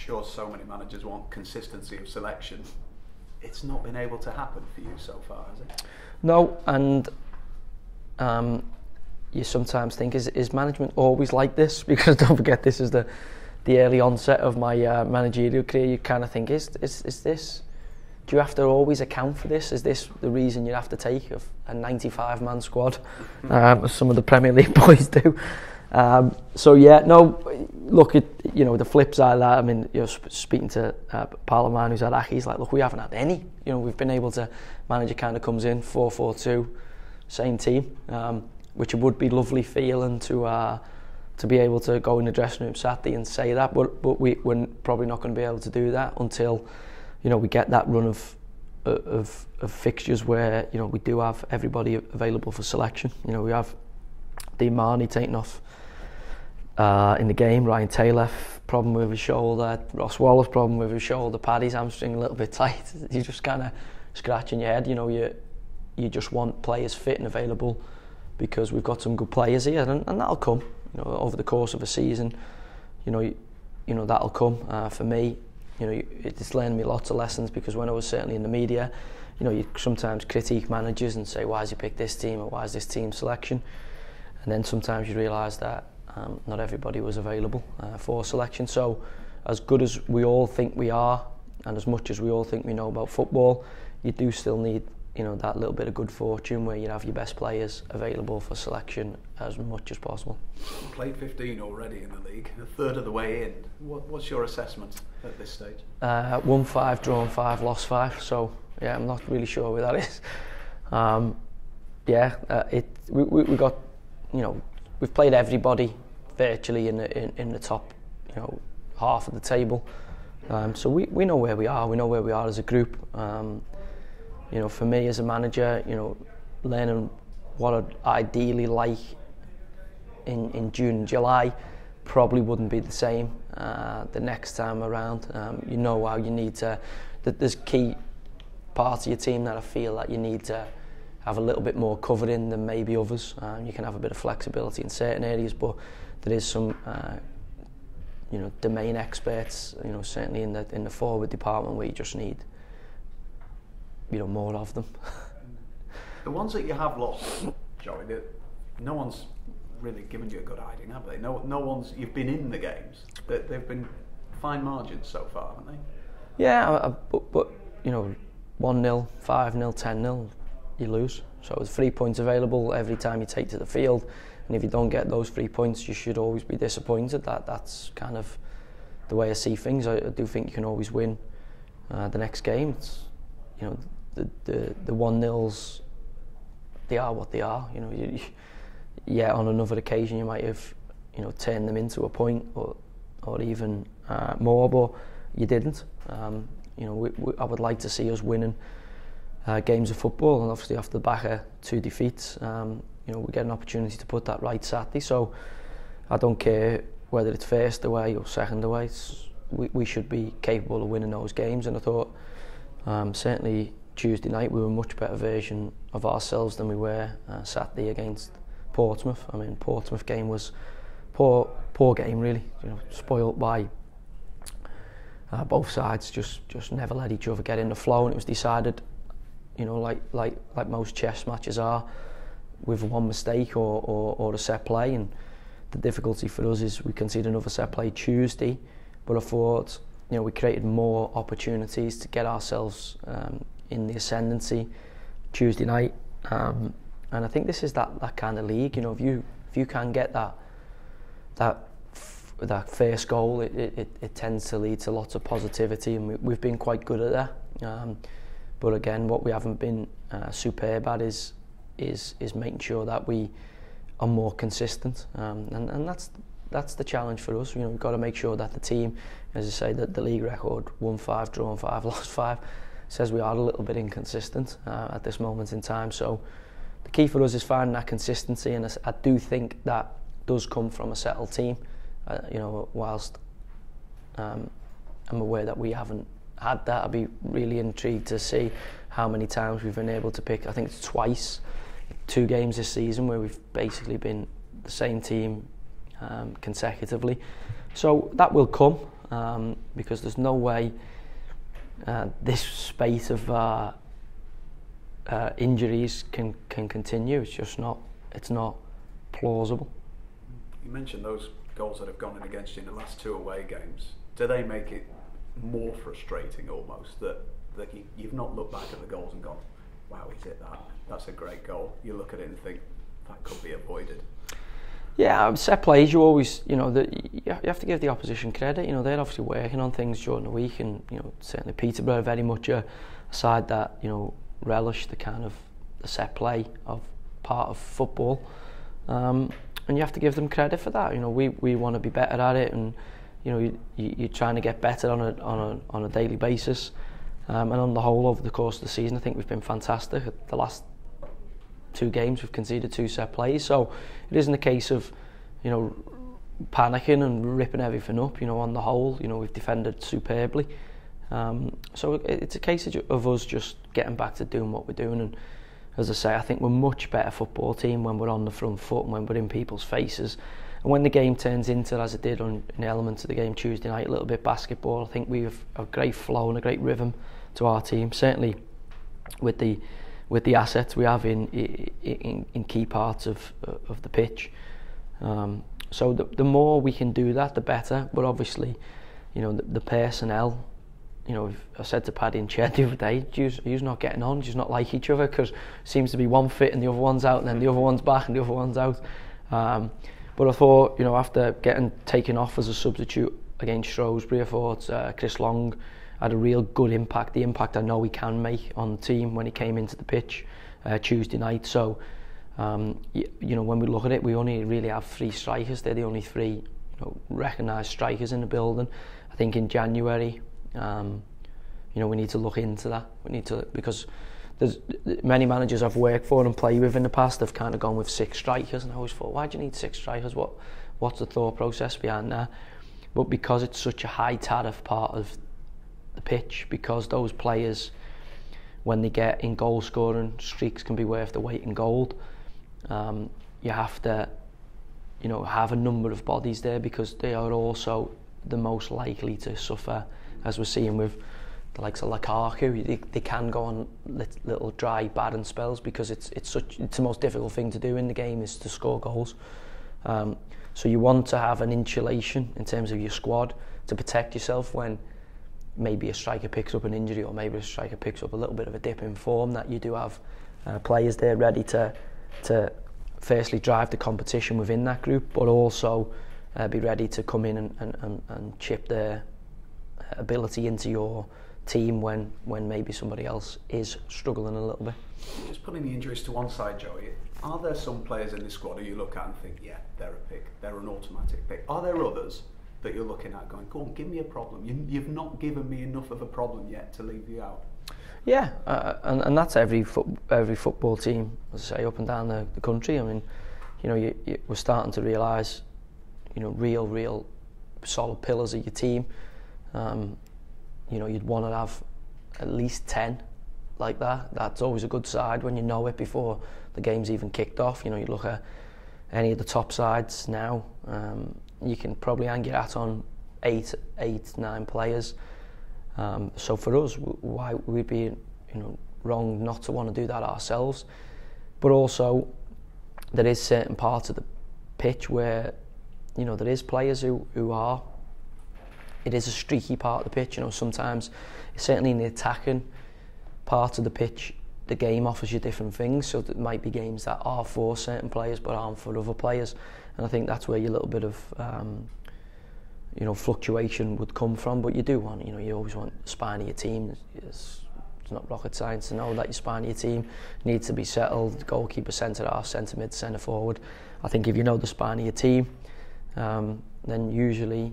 sure so many managers want consistency of selection. It's not been able to happen for you so far, has it? No, and you sometimes think, is management always like this? Because don't forget, this is the early onset of my managerial career. You kind of think, is this? Do you have to always account for this? Is this the reason you have to take a 95-man squad, as some of the Premier League boys do? So yeah, no. Look, the flip side of that. I mean, speaking to a pal of mine who's at Aki, he's like, look, we haven't had any. We've been able to. Manager kind of comes in 4-4-2, same team, which would be lovely feeling to be able to go in the dressing room Saturday and say that. But we're probably not going to be able to do that until we get that run of fixtures where we do have everybody available for selection. We have Dean Marnie taking off in the game, Ryan Taylor problem with his shoulder, Ross Wallace problem with his shoulder, Paddy's hamstring a little bit tight. You're just kind of scratching your head. You just want players fit and available because we've got some good players here, and that'll come over the course of a season. That'll come. For me, it's learned me lots of lessons, because when I was certainly in the media, you sometimes critique managers and say, why has he picked this team, or why is this team selection? And then sometimes you realise that not everybody was available for selection. So as good as we all think we are, and as much as we all think we know about football, you do still need that little bit of good fortune where you have your best players available for selection as much as possible. You played 15 already in the league, a third of the way in. What's your assessment at this stage? Won 5, drawn 5, lost 5. So yeah, I'm not really sure where that is. We got, we've played everybody virtually in the top, half of the table. So we know where we are. We know where we are as a group. For me as a manager, learning what I'd ideally like in June and July probably wouldn't be the same the next time around. How you need to. There's key parts of your team that I feel that you need to have a little bit more covered in than maybe others. You can have a bit of flexibility in certain areas, but there is some domain experts, certainly in the forward department, where you just need more of them. The ones that you have lost, Joey, no one's really given you a good hiding, have they? No one's. You've been in the games. They've been fine margins so far, haven't they? Yeah, but 1-0, 5-0, 10-0, you lose. So there's 3 points available every time you take to the field, and if you don't get those 3 points, you should always be disappointed. That's kind of the way I see things. I do think you can always win the next game. It's, the 1-0s, they are what they are. On another occasion you might have turned them into a point or even more, but you didn't. I would like to see us winning games of football, and obviously after the back of 2 defeats, we get an opportunity to put that right Saturday. So I don't care whether it's first away or second away. We should be capable of winning those games, and I thought certainly Tuesday night we were a much better version of ourselves than we were Saturday against Portsmouth. I mean, Portsmouth game was poor game really. Spoilt by both sides. Just never let each other get in the flow, and it was decided, like most chess matches are, with one mistake or a set play. And the difficulty for us is we conceded another set play Tuesday, but I thought we created more opportunities to get ourselves in the ascendancy Tuesday night, and I think this is that kind of league. If you can get that first goal, it tends to lead to lots of positivity, and we've been quite good at that. But again, what we haven't been superb at is making sure that we are more consistent, and that's the challenge for us. We've got to make sure that the team, as I say, that the league record, won 5, drawn 5, lost 5, says we are a little bit inconsistent at this moment in time. So the key for us is finding that consistency, and I do think that does come from a settled team. Whilst I'm aware that we haven't had that, I'd be really intrigued to see how many times we've been able to pick. I think it's twice, 2 games this season where we've basically been the same team consecutively. So that will come. because there's no way this spate of injuries can continue. It's just not. It's not plausible. You mentioned those goals that have gone in against you in the last 2 away games. Do they make it more frustrating almost that you've not looked back at the goals and gone, wow, he hit that. That's a great goal. You look at it and think that could be avoided. Yeah, set plays. You always, you have to give the opposition credit. They're obviously working on things during the week, and certainly Peterborough are very much a side that relish the kind of the set play of part of football, and you have to give them credit for that. We want to be better at it, and you're trying to get better on a daily basis. And on the whole, over the course of the season, I think we've been fantastic. The last 2 games we've conceded 2 set plays, so it isn't a case of panicking and ripping everything up. On the whole, we've defended superbly, so it's a case of us just getting back to doing what we're doing. And as I say, I think we're a much better football team when we're on the front foot and when we're in people's faces. And when the game turns into, as it did on an element of the game Tuesday night, a little bit basketball, I think we have a great flow and a great rhythm to our team, certainly with the assets we have in key parts of the pitch. So the more we can do that, the better. But obviously, the personnel, I said to Paddy and Ched the other day, you're not getting on, just not like each other, because it seems to be one fit and the other one's out, and then the other one's back and the other one's out. But I thought, after getting taken off as a substitute against Shrewsbury, I thought Chris Long had a real good impact, the impact I know he can make on the team when he came into the pitch Tuesday night. So, when we look at it, we only really have 3 strikers. They're the only 3 recognised strikers in the building. I think in January, we need to look into that. We need to, because there's many managers I've worked for and played with in the past have kind of gone with 6 strikers, and I always thought, why do you need 6 strikers? What's the thought process behind that? But because it's such a high tariff part of the pitch, because those players, when they get in goal scoring streaks, can be worth the weight in gold. You have to have a number of bodies there, because they are also the most likely to suffer, as we're seeing with the likes of Lukaku. They can go on little dry, barren spells, because it's the most difficult thing to do in the game is to score goals. So you want to have an insulation in terms of your squad to protect yourself when maybe a striker picks up an injury, or maybe a striker picks up a little bit of a dip in form, that you do have players there ready to firstly drive the competition within that group, but also be ready to come in and chip their ability into your team when maybe somebody else is struggling a little bit. Just putting the injuries to one side, Joey, are there some players in this squad who you look at and think, yeah, they're a pick, they're an automatic pick? Are there others that you're looking at going, go on, give me a problem? You've not given me enough of a problem yet to leave you out. Yeah, and that's every football team, as I say, up and down the country. I mean, we're starting to realise, real solid pillars of your team. You'd want to have at least 10 like that. That's always a good side when you know it before the game's even kicked off. You look at any of the top sides now, you can probably hang your hat on 8, 9 players. So for us, why we'd be wrong not to want to do that ourselves. But also, there is certain parts of the pitch where there is players who are. It is a streaky part of the pitch. Sometimes, certainly in the attacking part of the pitch, the game offers you different things. So there might be games that are for certain players but aren't for other players. And I think that's where your little bit of fluctuation would come from. But you do want, you always want the spine of your team. It's not rocket science to know that your spine of your team needs to be settled. Goalkeeper, centre half, centre mid, centre forward. I think if you know the spine of your team, then usually,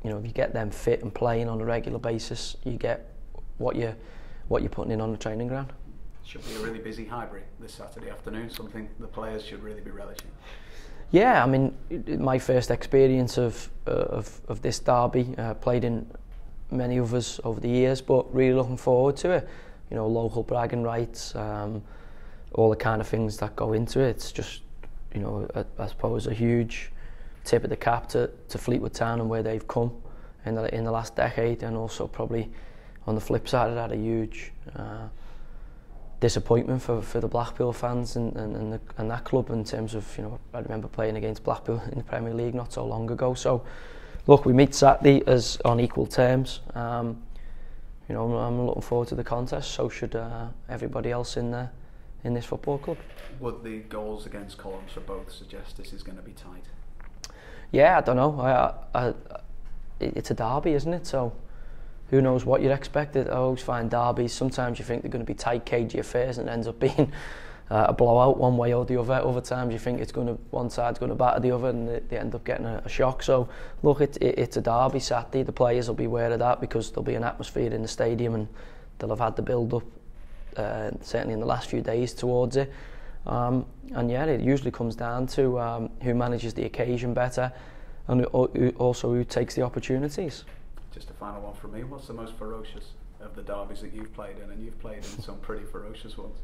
if you get them fit and playing on a regular basis, you get what you're putting in on the training ground. Should be a really busy Highbury this Saturday afternoon. Something the players should really be relishing. Yeah, I mean, my first experience of this derby, played in many others over the years, but really looking forward to it. Local bragging rights, all the kind of things that go into it. It's just, I suppose, a huge tip of the cap to Fleetwood Town and where they've come in the last decade, and also probably on the flip side it had a huge disappointment for the Blackpool fans and that club in terms of, you know, I remember playing against Blackpool in the Premier League not so long ago. So look, we meet Saturday as on equal terms. You know, I'm looking forward to the contest. So should everybody else in this football club. Would the goals against columns for both suggest this is going to be tight? Yeah, I don't know. It's a derby, isn't it? So who knows what you'd expect. I always find derbies, sometimes you think they're going to be tight, cagey affairs, and it ends up being a blowout one way or the other. Other times you think one side's going to batter the other, and they end up getting a shock. So look, it's a derby Saturday. The players will be aware of that because there'll be an atmosphere in the stadium, and they'll have had the build up certainly in the last few days towards it. And yeah, it usually comes down to who manages the occasion better, and also who takes the opportunities. Just a final one from me. What's the most ferocious of the derbies that you've played in? And you've played in some pretty ferocious ones.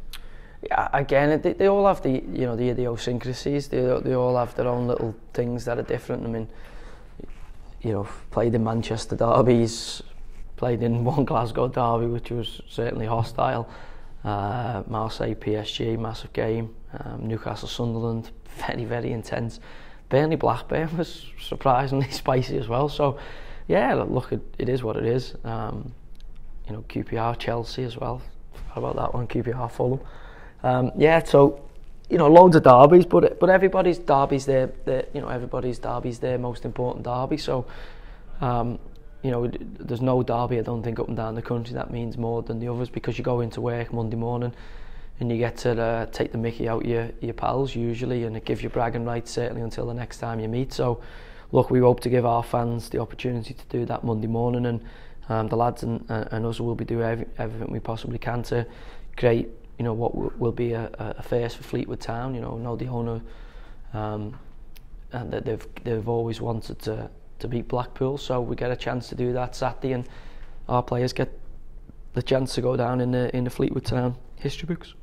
Yeah, again, they all have the idiosyncrasies. They all have their own little things that are different. I mean, you know, played in Manchester derbies, played in one Glasgow derby, which was certainly hostile. Marseille PSG, massive game. Newcastle Sunderland, very, very intense. Burnley Blackburn was surprisingly spicy as well. So yeah, look, it is what it is. You know, QPR Chelsea as well. How about that one? QPR Fulham. Yeah, so you know, loads of derbies, but everybody's derby's everybody's derby's their most important derby. So you know, there's no derby, I don't think, up and down the country that means more than the others, because you go into work Monday morning and you get to take the mickey out your pals usually, and it gives you bragging rights certainly until the next time you meet. So look, we hope to give our fans the opportunity to do that Monday morning, and the lads and us will be doing everything we possibly can to create, you know, what will be a first for Fleetwood Town. You know the owner, and that they've always wanted to beat Blackpool, so we get a chance to do that Saturday, and our players get the chance to go down in the Fleetwood Town history books.